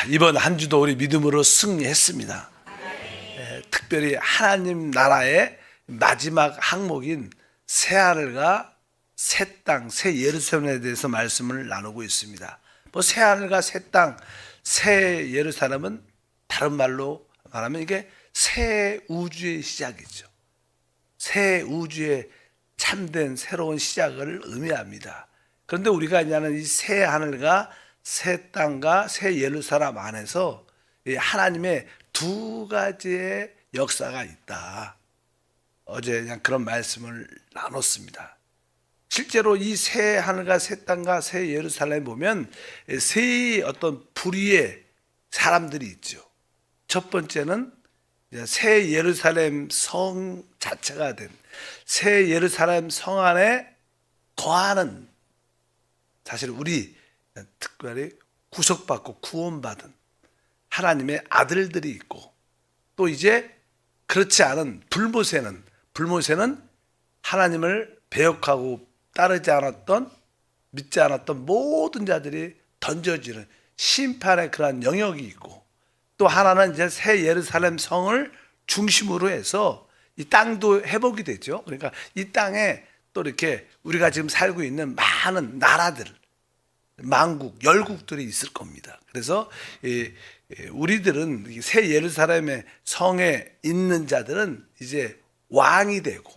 이번 한 주도 우리 믿음으로 승리했습니다. 특별히 하나님 나라의 마지막 항목인 새하늘과 새 땅, 새 예루살렘에 대해서 말씀을 나누고 있습니다. 뭐 새하늘과 새 땅, 새 예루살렘은 다른 말로 말하면 이게 새 우주의 시작이죠. 새 우주의 참된 새로운 시작을 의미합니다. 그런데 우리가 아는 이 새 하늘과 새 땅과 새 예루살렘 안에서 하나님의 두 가지의 역사가 있다. 어제 그냥 그런 말씀을 나눴습니다. 실제로 이 새 하늘과 새 땅과 새 예루살렘 보면 세 어떤 부류의 사람들이 있죠. 첫 번째는 새 예루살렘 성 자체가 된 새 예루살렘 성 안에 거하는, 사실 우리 특별히 구속받고 구원받은 하나님의 아들들이 있고, 또 이제 그렇지 않은 불모세는 하나님을 배역하고 따르지 않았던, 믿지 않았던 모든 자들이 던져지는 심판의 그러한 영역이 있고, 또 하나는 이제 새 예루살렘 성을 중심으로 해서 이 땅도 회복이 되죠. 그러니까 이 땅에 또 이렇게 우리가 지금 살고 있는 많은 나라들, 만국, 열국들이 있을 겁니다. 그래서 우리들은 새 예루살렘의 성에 있는 자들은 이제 왕이 되고,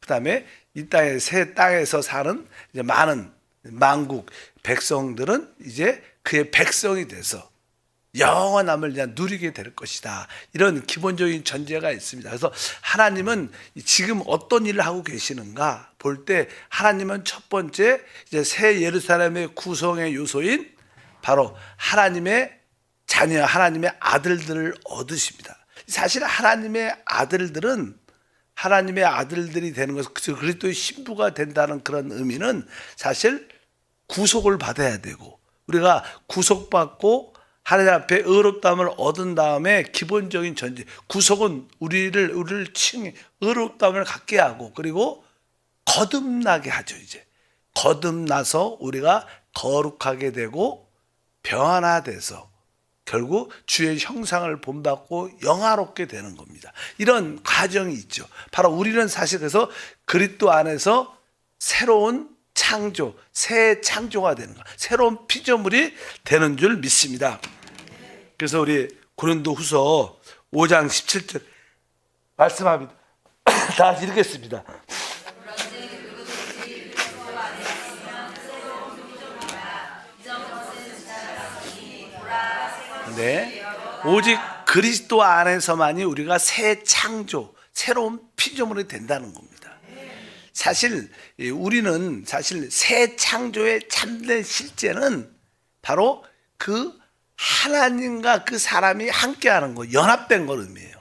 그 다음에 이 땅에 새 땅에서 사는 이제 많은 만국 백성들은 이제 그의 백성이 돼서 영원함을 그냥 누리게 될 것이다. 이런 기본적인 전제가 있습니다. 그래서 하나님은 지금 어떤 일을 하고 계시는가 볼 때, 하나님은 첫 번째 이제 새 예루살렘의 구성의 요소인 바로 하나님의 자녀, 하나님의 아들들을 얻으십니다. 사실 하나님의 아들들은, 하나님의 아들들이 되는 것은 그리스도의 신부가 된다는 그런 의미는 사실 구속을 받아야 되고, 우리가 구속받고 하나님 앞에 의롭다함을 얻은 다음에 기본적인 전제, 구속은 우리를 의롭다함을 갖게 하고, 그리고 거듭나게 하죠. 이제 거듭나서 우리가 거룩하게 되고 변화돼서 결국 주의 형상을 본받고 영화롭게 되는 겁니다. 이런 과정이 있죠. 바로 우리는 사실 그래서 그리스도 안에서 새로운 창조, 새 창조가 되는 것, 새로운 피조물이 되는 줄 믿습니다. 그래서 우리 고린도후서 5장 17절 말씀합니다. 다 같이 읽겠습니다. 네, 오직 그리스도 안에서만이 우리가 새 창조, 새로운 피조물이 된다는 겁니다. 사실 우리는 사실 새 창조의 참된 실제는 바로 그 하나님과 그 사람이 함께하는 거, 연합된 걸 의미해요.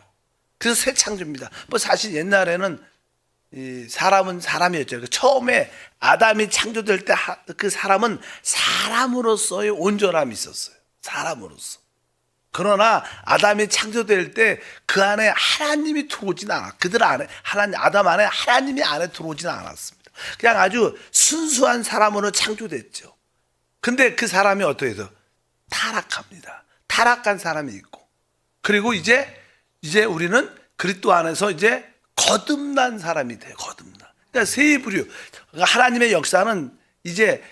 그래서 새 창조입니다. 뭐 사실 옛날에는 사람은 사람이었죠. 처음에 아담이 창조될 때 그 사람은 사람으로서의 온전함이 있었어요. 사람으로서. 그러나 아담이 창조될 때 그 안에 하나님이 들어오진 않았어요. 그들 안에 아담 안에 하나님이 안에 들어오진 않았습니다. 그냥 아주 순수한 사람으로 창조됐죠. 근데 그 사람이 어떻게 해서 타락합니다. 타락한 사람이 있고, 그리고 이제 우리는 그리스도 안에서 이제 거듭난 사람이 돼요. 거듭난. 그러니까 세 부류. 그러니까 하나님의 역사는 이제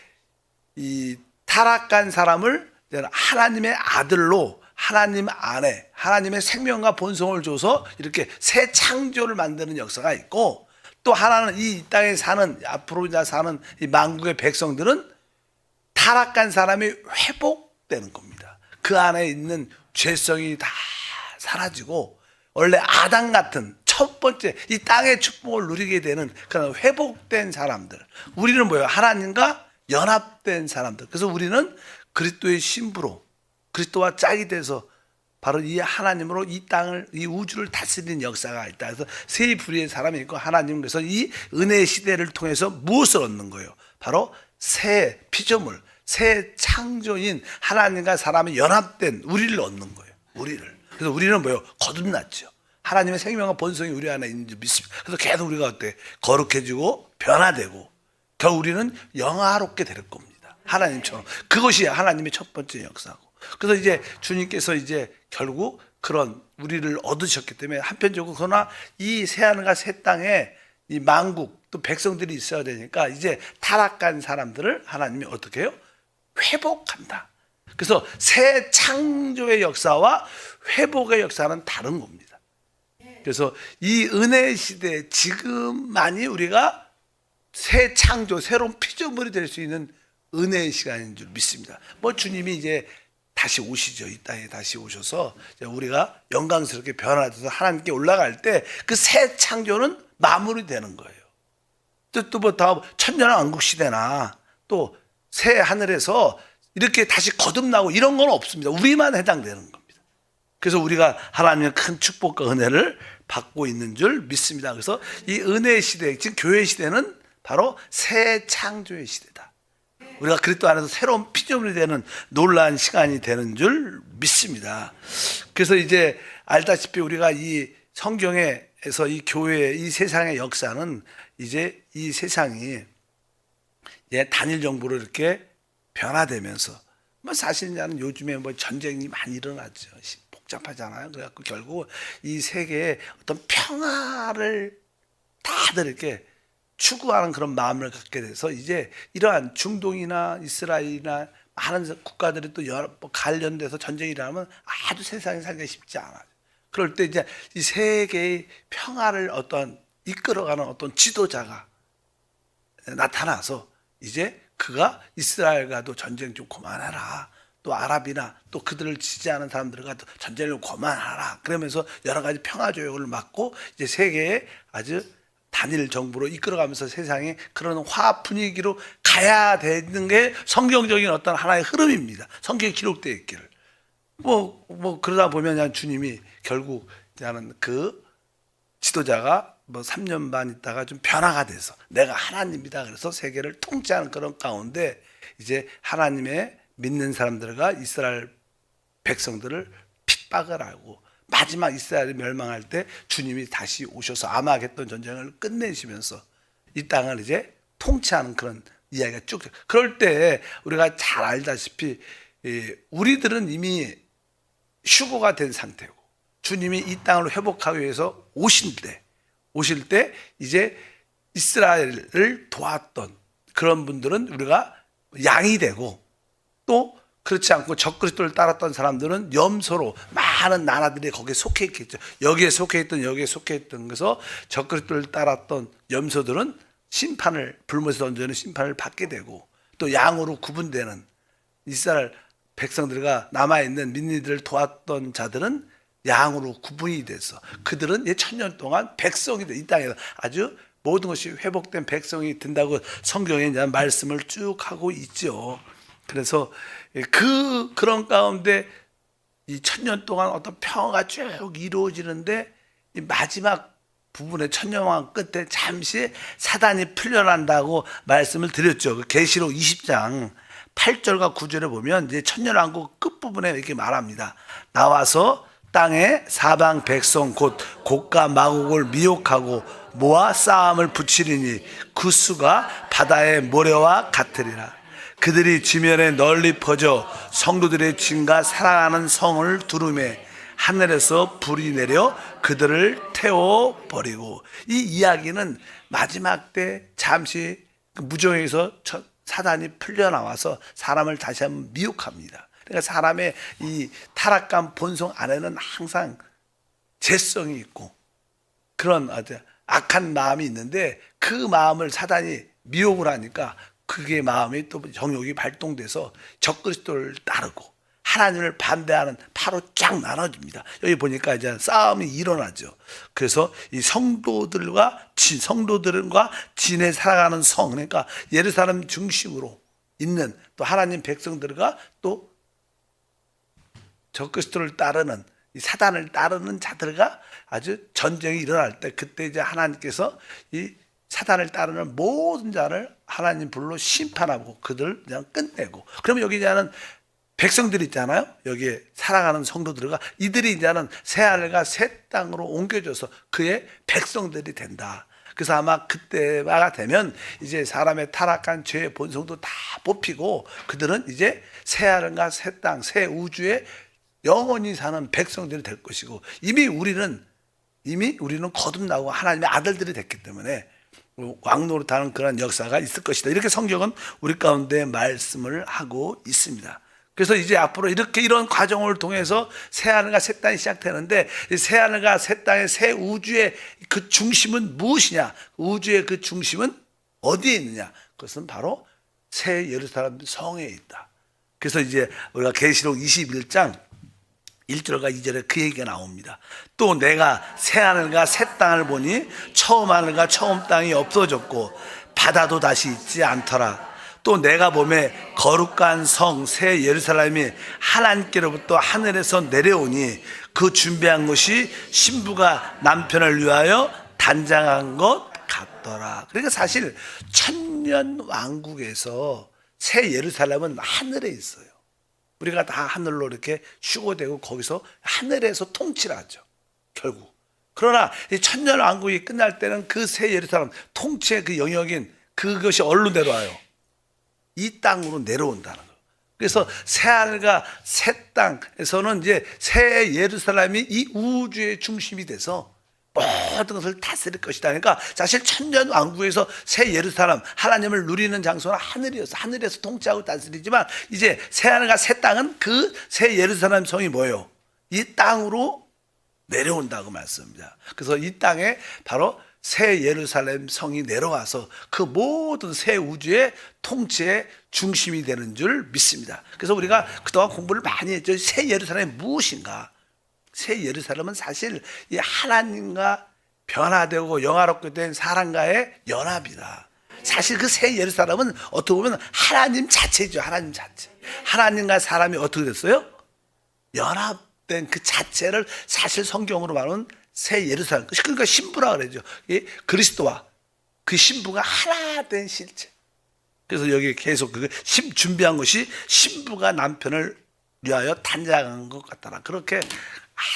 이 타락한 사람을 하나님의 아들로, 하나님 안에 하나님의 생명과 본성을 줘서 이렇게 새 창조를 만드는 역사가 있고, 또 하나는 이 땅에 사는, 앞으로 이제 사는 이 만국의 백성들은 타락한 사람이 회복되는 겁니다. 그 안에 있는 죄성이 다 사라지고 원래 아담 같은 첫 번째 이 땅의 축복을 누리게 되는 그런 회복된 사람들. 우리는 뭐예요? 하나님과 연합된 사람들. 그래서 우리는 그리스도의 신부로, 그리스도와 짝이 돼서 바로 이 하나님으로 이 땅을, 이 우주를 다스리는 역사가 있다. 그래서 세 부류의 사람이 있고, 하나님은 그래서 이 은혜의 시대를 통해서 무엇을 얻는 거예요? 바로 새 피조물, 새 창조인 하나님과 사람이 연합된 우리를 얻는 거예요. 우리를. 그래서 우리는 뭐예요? 거듭났죠. 하나님의 생명과 본성이 우리 안에 있는 줄 믿습니다. 그래서 계속 우리가 어때? 거룩해지고 변화되고 결국 우리는 영화롭게 될 겁니다. 하나님처럼. 그것이 하나님의 첫 번째 역사고. 그래서 이제 주님께서 이제 결국 그런 우리를 얻으셨기 때문에 한편적으로 그러나 이 새하늘과 새 땅에 이 만국 또 백성들이 있어야 되니까 이제 타락한 사람들을 하나님이 어떻게 해요? 회복한다. 그래서 새 창조의 역사와 회복의 역사는 다른 겁니다. 그래서 이 은혜의 시대 지금만이 우리가 새 창조, 새로운 피조물이 될 수 있는 은혜의 시간인 줄 믿습니다. 뭐 주님이 이제 다시 오시죠. 이 땅에 다시 오셔서 우리가 영광스럽게 변화돼서 하나님께 올라갈 때 그 새 창조는 마무리되는 거예요. 또 뭐 다음 천년왕국 시대나 또 새 하늘에서 이렇게 다시 거듭나고 이런 건 없습니다. 우리만 해당되는 겁니다. 그래서 우리가 하나님의 큰 축복과 은혜를 받고 있는 줄 믿습니다. 그래서 이 은혜의 시대, 지금 교회 시대는 바로 새 창조의 시대다. 우리가 그리스도 안에서 새로운 피조물이 되는 놀라운 시간이 되는 줄 믿습니다. 그래서 이제 알다시피 우리가 이 성경에서 이 교회, 이 세상의 역사는 이제 이 세상이 이제 단일 정부로 이렇게 변화되면서 뭐 사실 나는 요즘에 뭐 전쟁이 많이 일어나죠. 복잡하잖아요. 그래갖고 결국 이 세계에 어떤 평화를 다들 이렇게 추구하는 그런 마음을 갖게 돼서 이제 이러한 중동이나 이스라엘이나 많은 국가들이 또 여러 관련돼서 전쟁이 일어나면 아주 세상에 살기가 쉽지 않아요. 그럴 때 이제 이 세계의 평화를 어떤 이끌어가는 어떤 지도자가 나타나서 이제 그가 이스라엘과도 전쟁 좀 그만해라. 또 아랍이나 또 그들을 지지하는 사람들과 전쟁을 그만하라. 그러면서 여러 가지 평화 조약을 맺고 이제 세계에 아주 단일 정부로 이끌어가면서 세상에 그런 화합 분위기로 가야 되는 게 성경적인 어떤 하나의 흐름입니다. 성경에 기록되어 있기를. 뭐 그러다 보면 주님이 결국 나는 그 지도자가 뭐 3년 반 있다가 좀 변화가 돼서 내가 하나님이다. 그래서 세계를 통치하는 그런 가운데 이제 하나님의 믿는 사람들과 이스라엘 백성들을 핍박을 하고 마지막 이스라엘이 멸망할 때 주님이 다시 오셔서 아마겟돈 전쟁을 끝내시면서 이 땅을 이제 통치하는 그런 이야기가 쭉. 그럴 때 우리가 잘 알다시피 우리들은 이미 휴거가 된 상태고 주님이 이 땅을 회복하기 위해서 오실 때 이제 이스라엘을 도왔던 그런 분들은 우리가 양이 되고 또 그렇지 않고 적그리스도를 따랐던 사람들은 염소로 많은 나라들이 거기에 속해 있겠죠. 여기에 속해 있던 여기에 속해 있던 그래서 적그리스도를 따랐던 염소들은 심판을 불못에 던져는 심판을 받게 되고 또 양으로 구분되는 이스라엘 백성들과 남아있는 민니들을 도왔던 자들은 양으로 구분이 돼서 그들은 이제 1000년 동안 백성이 돼 이 땅에서 아주 모든 것이 회복된 백성이 된다고 성경에 이제 말씀을 쭉 하고 있죠. 그래서 그런 가운데 이 1000년 동안 어떤 평화가 쭉 이루어지는데 이 마지막 부분의 천년왕 끝에 잠시 사단이 풀려난다고 말씀을 드렸죠. 그 계시록 20장 8절과 9절에 보면 이제 천년왕국 끝부분에 이렇게 말합니다. 나와서 땅에 사방 백성 곧 곡과 마곡을 미혹하고 모아 싸움을 붙이리니 그 수가 바다의 모래와 같으리라. 그들이 지면에 널리 퍼져 성도들의 진과 사랑하는 성을 두루매 하늘에서 불이 내려 그들을 태워버리고. 이 이야기는 마지막 때 잠시 무정에서 사단이 풀려나와서 사람을 다시 한번 미혹합니다. 그러니까 사람의 이 타락한 본성 안에는 항상 죄성이 있고 그런 아주 악한 마음이 있는데 그 마음을 사단이 미혹을 하니까 그게 마음이 또 정욕이 발동돼서 적그리스도를 따르고 하나님을 반대하는 파로 쫙 나눠집니다. 여기 보니까 이제 싸움이 일어나죠. 그래서 이 성도들과 진에 살아가는 성, 그러니까 예루살렘 중심으로 있는 또 하나님 백성들과 또 적그리스도를 따르는 이 사단을 따르는 자들과 아주 전쟁이 일어날 때 그때 이제 하나님께서 이 사단을 따르는 모든 자를 하나님 불로 심판하고 그들을 그냥 끝내고. 그러면 여기 이제는 백성들 있잖아요. 여기에 살아가는 성도들과 이들이 이제는 새 하늘과 새 땅으로 옮겨져서 그의 백성들이 된다. 그래서 아마 그때가 되면 이제 사람의 타락한 죄의 본성도 다 뽑히고 그들은 이제 새 하늘과 새 땅, 새 우주에 영원히 사는 백성들이 될 것이고 이미 우리는 거듭나고 하나님의 아들들이 됐기 때문에 왕노릇하는 그런 역사가 있을 것이다. 이렇게 성경은 우리 가운데 말씀을 하고 있습니다. 그래서 이제 앞으로 이런 과정을 통해서 새하늘과 새 땅이 시작되는데 새하늘과 새 땅의 새 우주의 그 중심은 무엇이냐? 우주의 그 중심은 어디에 있느냐? 그것은 바로 새 예루살렘 성에 있다. 그래서 이제 우리가 계시록 21장 1절과 2절에 그 얘기가 나옵니다. 또 내가 새하늘과 새 땅을 보니 처음 하늘과 처음 땅이 없어졌고 바다도 다시 있지 않더라. 또 내가 보매 거룩한 성 새 예루살렘이 하나님께로부터 하늘에서 내려오니 그 준비한 것이 신부가 남편을 위하여 단장한 것 같더라. 그러니까 사실 천년 왕국에서 새 예루살렘은 하늘에 있어요. 우리가 다 하늘로 이렇게 휴거되고 거기서 하늘에서 통치를 하죠, 결국. 그러나 천년 왕국이 끝날 때는 그 새 예루살렘 통치의 그 영역인 그것이 어디로 내려와요? 이 땅으로 내려온다는 거예요. 그래서 새하늘과 새 땅에서는 이제 새 예루살렘이 이 우주의 중심이 돼서 모든 것을 다스릴 것이다. 그러니까 사실 천년 왕국에서 새 예루살렘, 하나님을 누리는 장소는 하늘이었어. 하늘에서 통치하고 다스리지만 이제 새하늘과 새 땅은 그 새 예루살렘 성이 뭐예요? 이 땅으로 내려온다고 말씀합니다. 그래서 이 땅에 바로 새 예루살렘 성이 내려와서 그 모든 새 우주의 통치의 중심이 되는 줄 믿습니다. 그래서 우리가 그동안 공부를 많이 했죠. 새 예루살렘이 무엇인가? 새 예루살렘은 사실 이 하나님과 변화되고 영화롭게 된 사람과의 연합이다. 사실 그 새 예루살렘은 어떻게 보면 하나님 자체죠. 하나님 자체. 하나님과 사람이 어떻게 됐어요? 연합된 그 자체를 사실 성경으로 말하면 새 예루살렘, 그러니까 신부라 그러죠. 그리스도와 그 신부가 하나 된 실체. 그래서 여기 계속 그 준비한 것이 신부가 남편을 위하여 단장한 것 같더라. 그렇게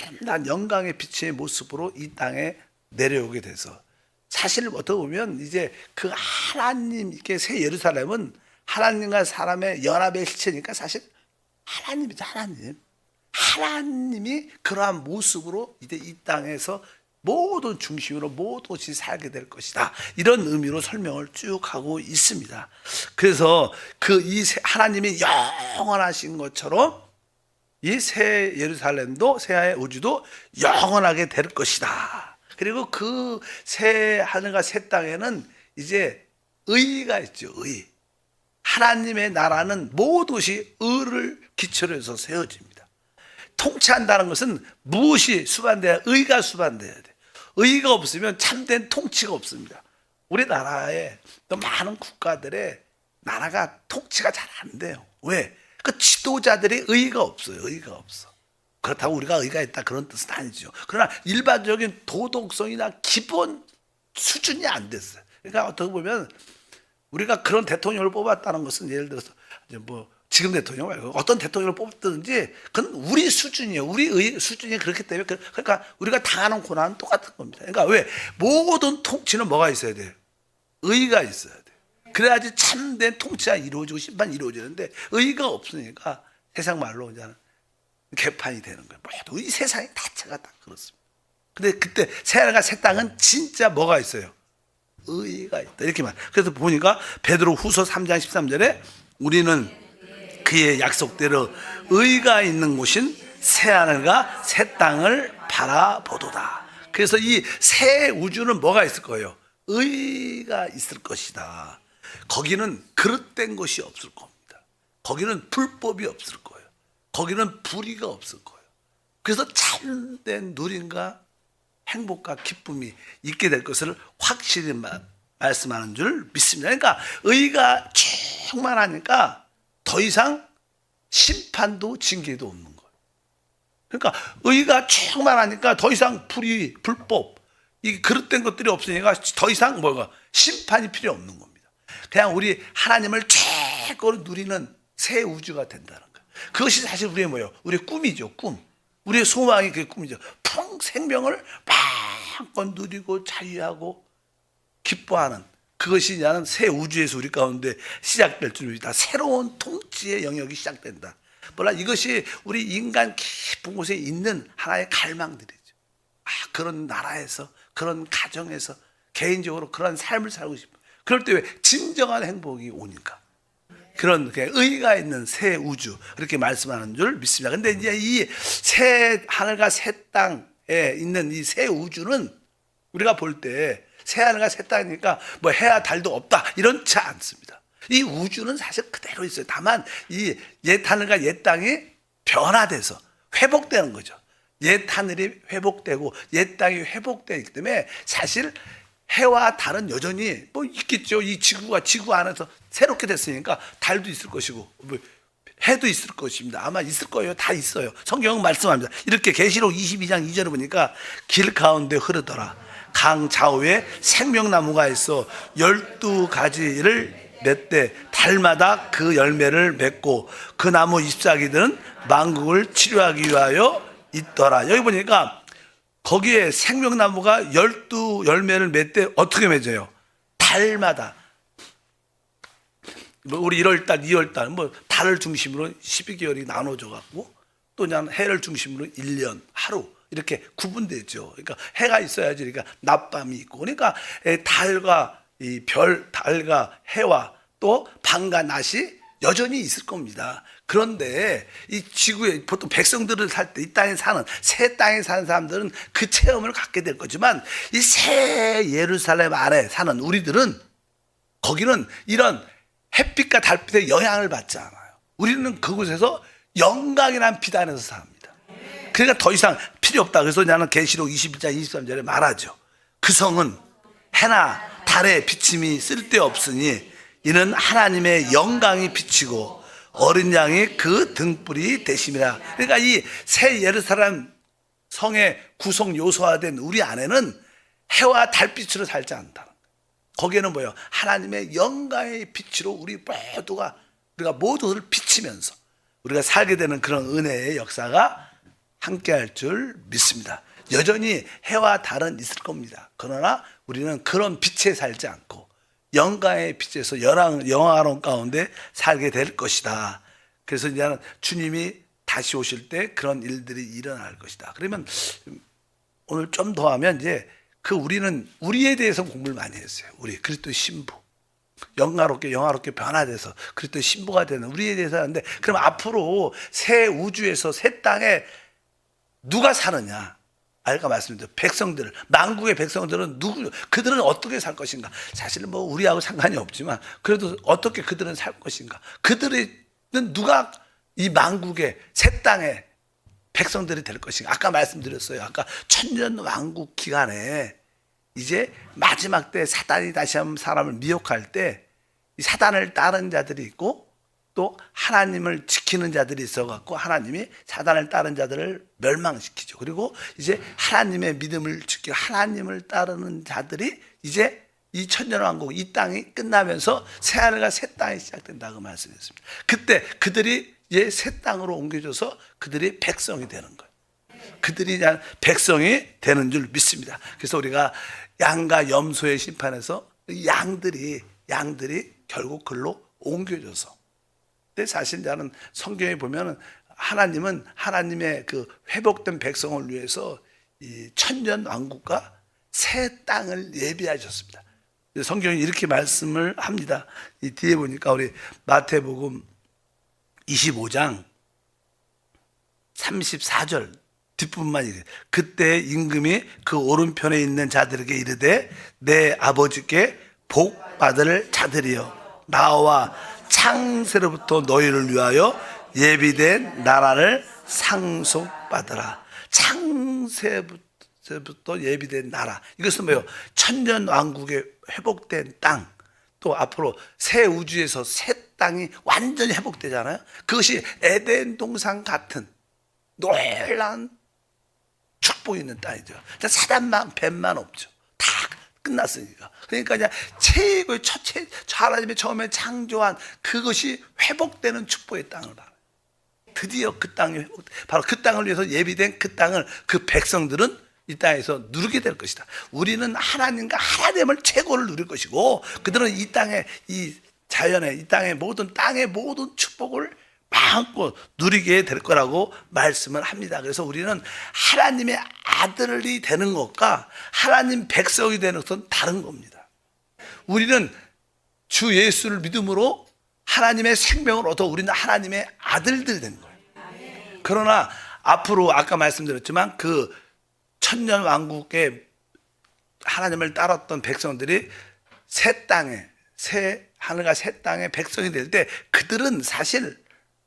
아름다운 영광의 빛의 모습으로 이 땅에 내려오게 돼서 사실 어떻게 보면 이제 그 하나님, 이렇게 새 예루살렘은 하나님과 사람의 연합의 실체니까 사실 하나님이죠. 하나님이 그러한 모습으로 이제 이 땅에서 모든 중심으로 모든 것이 살게 될 것이다. 이런 의미로 설명을 쭉 하고 있습니다. 그래서 이 하나님이 영원하신 것처럼 이 새 예루살렘도 새 우주도 영원하게 될 것이다. 그리고 그 새 하늘과 새 땅에는 이제 의가 있죠. 의. 하나님의 나라는 모든 것이 의를 기초로 해서 세워집니다. 통치한다는 것은 무엇이 수반돼야? 의가 수반돼야 돼. 의가 없으면 참된 통치가 없습니다. 우리나라에 또 많은 국가들의 나라가 통치가 잘 안 돼요. 왜? 그 지도자들이 의가 없어요. 의가 없어. 그렇다고 우리가 의가 있다 그런 뜻은 아니죠. 그러나 일반적인 도덕성이나 기본 수준이 안 됐어요. 그러니까 어떻게 보면 우리가 그런 대통령을 뽑았다는 것은 예를 들어서 이제 지금 대통령 말고 어떤 대통령을 뽑든지 그건 우리 수준이에요. 우리 의 수준이 그렇기 때문에 그러니까 우리가 당하는 고난은 똑같은 겁니다. 그러니까 왜? 모든 통치는 뭐가 있어야 돼요? 의가 있어야 돼요. 그래야지 참된 통치가 이루어지고 심판이 이루어지는데 의가 없으니까 세상 말로 이제 개판이 되는 거예요. 모두 이 세상이 자체가 다 그렇습니다. 근데 그때 새하늘과 새 땅은 진짜 뭐가 있어요? 의가 있다. 이렇게 말. 그래서 보니까 베드로 후서 3장 13절에 우리는 그의 약속대로 의가 있는 곳인 새하늘과 새 땅을 바라보도다. 그래서 이 새 우주는 뭐가 있을 거예요? 의가 있을 것이다. 거기는 그릇된 것이 없을 겁니다. 거기는 불법이 없을 거예요. 거기는 불의가 없을 거예요. 그래서 참된 누림과 행복과 기쁨이 있게 될 것을 확실히 말씀하는 줄 믿습니다. 그러니까 의가 충만하니까 더 이상 심판도 징계도 없는 거예요. 그러니까 의가 충만하니까 더 이상 불의, 불법, 이 그릇된 것들이 없으니까 더 이상 심판이 필요 없는 겁니다. 그냥 우리 하나님을 최고로 누리는 새 우주가 된다는 거예요. 그것이 사실 우리의 우리의 꿈이죠. 꿈. 우리의 소망이 그게 꿈이죠. 생명을 마음껏 누리고 자유하고 기뻐하는 그것이 이제는 새 우주에서 우리 가운데 시작될 줄입니다. 새로운 통치의 영역이 시작된다. 물론 이것이 우리 인간 깊은 곳에 있는 하나의 갈망들이죠. 그런 나라에서, 그런 가정에서 개인적으로 그런 삶을 살고 싶어요. 그럴 때 왜 진정한 행복이 오니까. 그런 의가 있는 새 우주, 그렇게 말씀하는 줄 믿습니다. 근데 이제 이 새 하늘과 새 땅에 있는 이 새 우주는 우리가 볼 때 새 하늘과 새 땅이니까 뭐 해야 달도 없다 이렇지 않습니다. 이 우주는 사실 그대로 있어요. 다만 이 옛 하늘과 옛 땅이 변화돼서 회복되는 거죠. 옛 하늘이 회복되고 옛 땅이 회복되기 때문에 사실 해와 달은 여전히 뭐 있겠죠. 이 지구가 지구 안에서 새롭게 됐으니까 달도 있을 것이고 해도 있을 것입니다. 아마 있을 거예요. 다 있어요. 성경은 말씀합니다. 이렇게 계시록 22장 2절에 보니까 길 가운데 흐르더라. 강 좌우에 생명나무가 있어 12가지를 맺되 달마다 그 열매를 맺고 그 나무 잎사귀들은 만국을 치료하기 위하여 있더라. 여기 보니까 거기에 생명나무가 12열매를 맺되 어떻게 맺어요? 달마다. 우리 1월달, 2월달 뭐 달을 중심으로 12개월이 나눠져 갖고 또 그냥 해를 중심으로 1년 하루 이렇게 구분되죠. 그러니까 해가 있어야지. 그러니까 낮밤이 있고. 그러니까 달과 이 별, 달과 해와 또 밤과 낮이 여전히 있을 겁니다. 그런데 이 지구에 보통 백성들을 살 때 이 땅에 사는 새 땅에 사는 사람들은 그 체험을 갖게 될 거지만 이 새 예루살렘 안에 사는 우리들은 거기는 이런 햇빛과 달빛의 영향을 받지 않아요. 우리는 그곳에서 영광이란 빛 안에서 삽니다. 그러니까 더 이상 필요 없다. 그래서 나는 계시록 21장 23절에 말하죠. 그 성은 해나 달의 비침이 쓸데없으니 이는 하나님의 영광이 비치고 어린 양이 그 등불이 되심이라. 그러니까 이 새 예루살렘 성의 구성 요소화된 우리 안에는 해와 달빛으로 살지 않다. 거기에는 뭐예요? 하나님의 영광의 빛으로 우리가 모두를 비치면서 우리가 살게 되는 그런 은혜의 역사가 함께할 줄 믿습니다. 여전히 해와 달은 있을 겁니다. 그러나 우리는 그런 빛에 살지 않고 영광의 빛에서 영화로운 가운데 살게 될 것이다. 그래서 이제는 주님이 다시 오실 때 그런 일들이 일어날 것이다. 그러면 오늘 좀 더 하면 이제 우리는 우리에 대해서 공부를 많이 했어요. 우리 그리스도의 신부. 영화롭게 변화돼서 그리스도의 신부가 되는 우리에 대해서 하는데 그럼 앞으로 새 우주에서 새 땅에 누가 사느냐? 아까 말씀드렸죠. 백성들, 만국의 백성들은 그들은 어떻게 살 것인가? 사실은 뭐 우리하고 상관이 없지만 그래도 어떻게 그들은 살 것인가? 그들은 누가 이 만국의 새 땅의 백성들이 될 것인가? 아까 말씀드렸어요. 아까 천년 왕국 기간에 이제 마지막 때 사단이 다시 한번 사람을 미혹할 때 이 사단을 따른 자들이 있고 또 하나님을 지키는 자들이 있어갖고 하나님이 사단을 따른 자들을 멸망시키죠. 그리고 이제 하나님의 믿음을 지키고 하나님을 따르는 자들이 이제 이 천년왕국 이 땅이 끝나면서 새하늘과 새 땅이 시작된다고 말씀했습니다. 그때 그들이 이제 새 땅으로 옮겨져서 그들이 백성이 되는 거예요. 그들이 백성이 되는 줄 믿습니다. 그래서 우리가 양과 염소의 심판에서 양들이 결국 글로 옮겨져서. 근데 사실 나는 성경에 보면은 하나님은 하나님의 그 회복된 백성을 위해서 이 천년 왕국과 새 땅을 예비하셨습니다. 성경이 이렇게 말씀을 합니다. 이 뒤에 보니까 우리 마태복음 25장 34절 뒷부분만 이래. 그때 임금이 그 오른편에 있는 자들에게 이르되 내 아버지께 복 받을 자들이여 나와 창세로부터 너희를 위하여 예비된 나라를 상속받으라. 창세부터 예비된 나라. 이것은 뭐예요? 천년 왕국의 회복된 땅. 또 앞으로 새 우주에서 새 땅이 완전히 회복되잖아요. 그것이 에덴 동산 같은 놀라운 축복이 있는 땅이죠. 사단만 뱀만 없죠. 다 끝났으니까. 그러니까 그냥 최고의 하나님의 처음에 창조한 그것이 회복되는 축복의 땅을 바라요. 드디어 그 땅이 바로 그 땅을 위해서 예비된 그 땅을 그 백성들은 이 땅에서 누리게 될 것이다. 우리는 하나님과 하나님을 최고를 누릴 것이고 그들은 이 땅에 이 자연에 이 땅의 모든 축복을 마음껏 누리게 될 거라고 말씀을 합니다. 그래서 우리는 하나님의 아들이 되는 것과 하나님 백성이 되는 것은 다른 겁니다. 우리는 주 예수를 믿음으로 하나님의 생명을 얻어 우리는 하나님의 아들들이 된 거예요. 그러나 앞으로 아까 말씀드렸지만 그 천년 왕국에 하나님을 따랐던 백성들이 새 땅에 새 하늘과 새 땅의 백성이 될 때 그들은 사실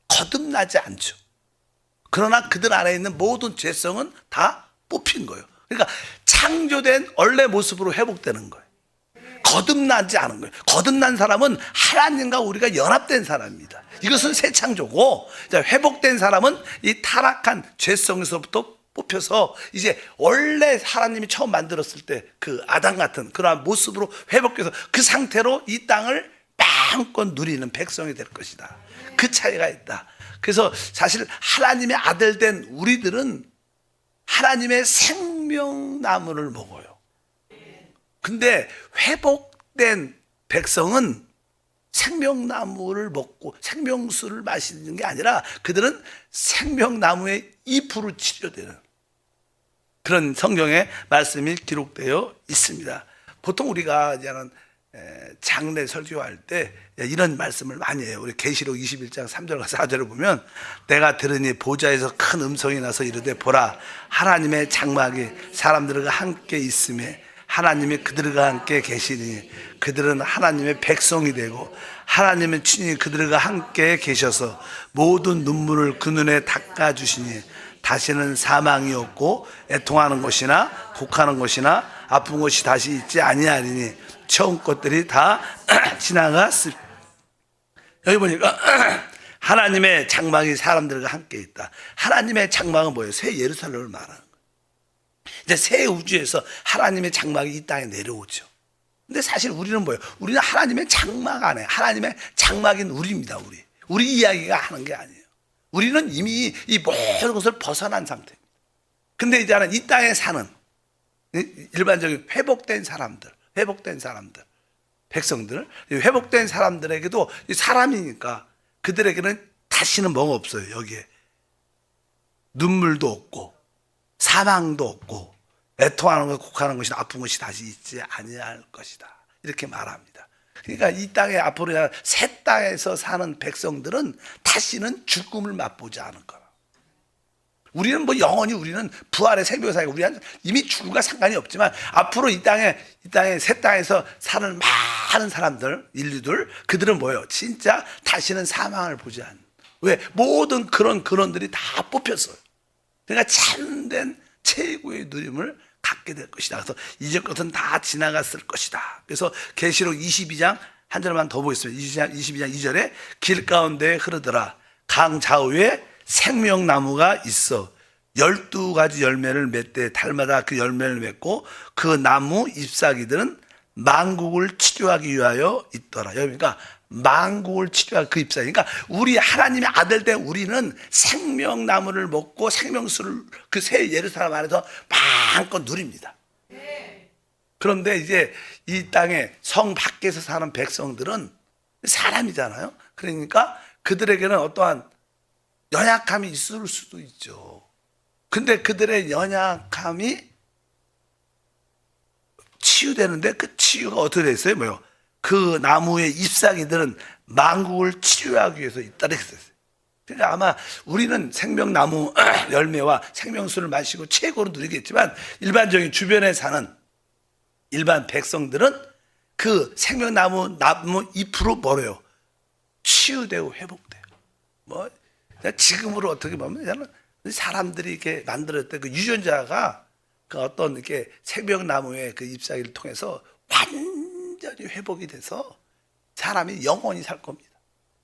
거듭나지 않죠. 그러나 그들 안에 있는 모든 죄성은 다 뽑힌 거예요. 그러니까 창조된 원래 모습으로 회복되는 거예요. 거듭나지 않은 거예요. 거듭난 사람은 하나님과 우리가 연합된 사람입니다. 이것은 새 창조고, 회복된 사람은 이 타락한 죄성에서부터 뽑혀서 이제 원래 하나님이 처음 만들었을 때 그 아담 같은 그러한 모습으로 회복해서 그 상태로 이 땅을 마음껏 누리는 백성이 될 것이다. 그 차이가 있다. 그래서 사실 하나님의 아들 된 우리들은 하나님의 생명나무를 먹어요. 근데 회복된 백성은 생명나무를 먹고 생명수를 마시는 게 아니라 그들은 생명나무의 잎으로 치료되는 그런 성경의 말씀이 기록되어 있습니다. 보통 우리가 이제는 장례 설교할 때 이런 말씀을 많이 해요. 우리 계시록 21장 3절과 4절을 보면 내가 들으니 보좌에서 큰 음성이 나서 이르되 보라 하나님의 장막이 사람들과 함께 있음에 하나님이 그들과 함께 계시니 그들은 하나님의 백성이 되고 하나님의 친히 그들과 함께 계셔서 모든 눈물을 그 눈에 닦아주시니 다시는 사망이 없고 애통하는 것이나 곡하는 것이나 아픈 것이 다시 있지 아니하리니 처음 것들이 다 지나갔을. 여기 보니까 하나님의 장막이 사람들과 함께 있다. 하나님의 장막은 뭐예요? 새 예루살렘을 말하는 거예요. 이제 새 우주에서 하나님의 장막이 이 땅에 내려오죠. 근데 사실 우리는 뭐예요? 우리는 하나님의 장막 안에 하나님의 장막인 우리입니다. 우리 이야기가 하는 게 아니에요. 우리는 이미 이 모든 것을 벗어난 상태입니다. 근데 이제는 이 땅에 사는 일반적인 회복된 사람들, 백성들, 회복된 사람들에게도 사람이니까 그들에게는 다시는 뭐가 없어요. 여기에 눈물도 없고 사망도 없고 애통하는 것, 곡하는 것이나 아픈 것이 다시 있지 아니할 것이다. 이렇게 말합니다. 그러니까 이 땅에 앞으로 새 땅에서 사는 백성들은 다시는 죽음을 맛보지 않을 거라. 우리는 뭐 영원히 우리는 부활의 생명을 살고 우리는 이미 죽음과 상관이 없지만 앞으로 이 땅에 새 땅에서 사는 많은 사람들, 인류들 그들은 뭐예요? 진짜 다시는 사망을 보지 않는. 왜? 모든 그런 근원들이 다 뽑혔어요. 그러니까 참된 최고의 누림을 갖게 될 것이다. 그래서 이전 것은 다 지나갔을 것이다. 그래서 계시록 22장 한 절만 더 보겠습니다. 22장 2절에 길 가운데 흐르더라. 강 좌우에 생명나무가 있어 12가지 열매를 맺되 달마다 그 열매를 맺고 그 나무 잎사귀들은 만국을 치료하기 위하여 있더라. 그러니까 만국을 치료하기 그 잎사귀. 그러니까 우리 하나님의 아들 된 우리는 생명나무를 먹고 생명수를 그 새 예루살렘 안에서 마음껏 누립니다. 그런데 이제 이 땅에 성 밖에서 사는 백성들은 사람이잖아요. 그러니까 그들에게는 어떠한 연약함이 있을 수도 있죠. 근데 그들의 연약함이 치유되는데 그 치유가 어떻게 됐어요? 뭐요? 그 나무의 잎사귀들은 만국을 치유하기 위해서 있다 이렇게 됐어요. 그러니까 아마 우리는 생명나무 열매와 생명수를 마시고 최고로 누리겠지만 일반적인 주변에 사는 일반 백성들은 그 생명나무 나무 잎으로 뭐래요? 치유되고 회복돼요. 뭐 지금으로 어떻게 보면 사람들이 이렇게 만들었던 그 유전자가 그 어떤 이렇게 생명나무의 그 잎사귀를 통해서 완전히 회복이 돼서 사람이 영원히 살 겁니다.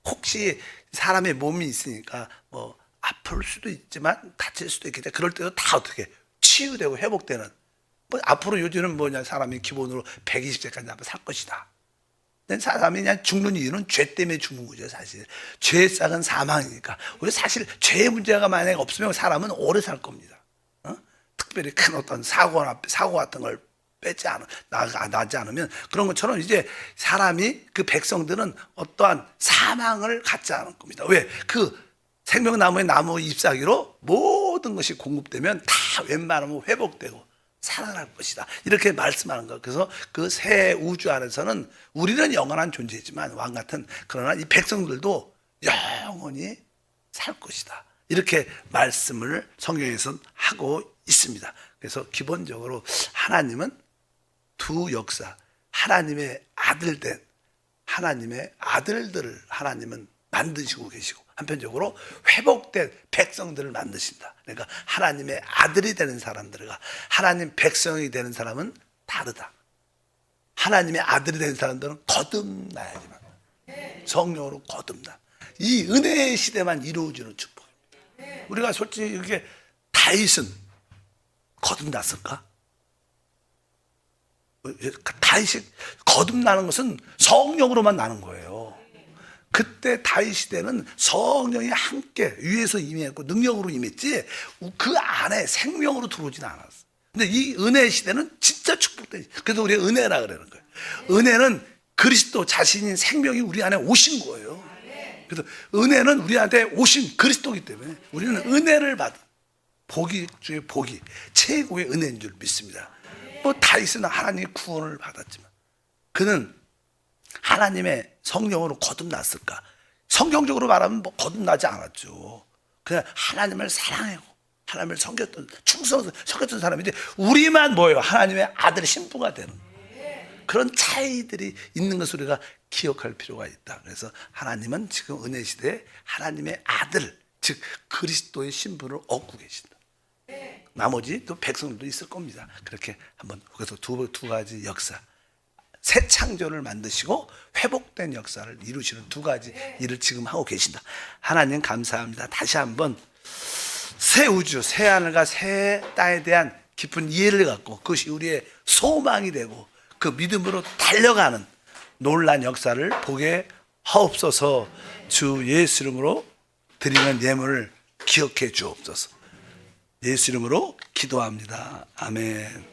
혹시 사람의 몸이 있으니까 뭐 아플 수도 있지만 다칠 수도 있겠다. 그럴 때도 다 어떻게 치유되고 회복되는. 뭐 앞으로 요즘은 뭐냐 사람이 기본으로 120세까지 아마 살 것이다. 사람이 그냥 죽는 이유는 죄 때문에 죽는 거죠, 사실. 죄의 싹은 사망이니까. 우리 사실 죄의 문제가 만약에 없으면 사람은 오래 살 겁니다. 특별히 특별히 큰 어떤 사고 같은 걸 나지 않으면 그런 것처럼 이제 사람이 그 백성들은 어떠한 사망을 갖지 않을 겁니다. 왜? 그 생명나무의 나무 잎사귀로 모든 것이 공급되면 다 웬만하면 회복되고 살아날 것이다. 이렇게 말씀하는 거. 그래서 그 새 우주 안에서는 우리는 영원한 존재지만 왕 같은, 그러나 이 백성들도 영원히 살 것이다. 이렇게 말씀을 성경에서는 하고 있습니다. 그래서 기본적으로 하나님은 두 역사, 하나님의 아들된 하나님의 아들들을 하나님은 만드시고 계시고, 한편적으로 회복된 백성들을 만드신다. 그러니까 하나님의 아들이 되는 사람들과 하나님 백성이 되는 사람은 다르다. 하나님의 아들이 되는 사람들은 거듭나야지만, 성령으로 거듭나. 이 은혜의 시대만 이루어지는 축복입니다. 우리가 솔직히 이렇게 다윗은 거듭났을까? 다윗이 거듭나는 것은 성령으로만 나는 거예요. 그때 다윗 시대는 성령이 함께 위에서 임했고 능력으로 임했지 그 안에 생명으로 들어오지는 않았어. 근데 이 은혜의 시대는 진짜 축복되지. 그래서 우리가 은혜라 그러는 거예요. 은혜는 그리스도 자신인 생명이 우리 안에 오신 거예요. 그래서 은혜는 우리한테 오신 그리스도이기 때문에 우리는 은혜를 받은 복이 중에 복이 최고의 은혜인 줄 믿습니다. 뭐 다윗은 하나님의 구원을 받았지만 그는 하나님의 성령으로 거듭났을까? 성경적으로 말하면 뭐 거듭나지 않았죠. 그냥 하나님을 사랑하고 하나님을 섬겼던 섬겼던 사람인데 우리만 뭐예요? 하나님의 아들 신부가 되는 그런 차이들이 있는 것을 우리가 기억할 필요가 있다. 그래서 하나님은 지금 은혜 시대에 하나님의 아들, 즉 그리스도의 신부를 얻고 계신다. 나머지 또 백성들도 있을 겁니다. 그렇게 한번 그래서 두 가지 역사, 새 창조를 만드시고 회복된 역사를 이루시는 두 가지 일을 지금 하고 계신다. 하나님 감사합니다. 다시 한번 새 우주, 새 하늘과 새 땅에 대한 깊은 이해를 갖고 그것이 우리의 소망이 되고 그 믿음으로 달려가는 놀란 역사를 보게 하옵소서. 주 예수 이름으로 드리는 예물을 기억해 주옵소서. 예수 이름으로 기도합니다. 아멘.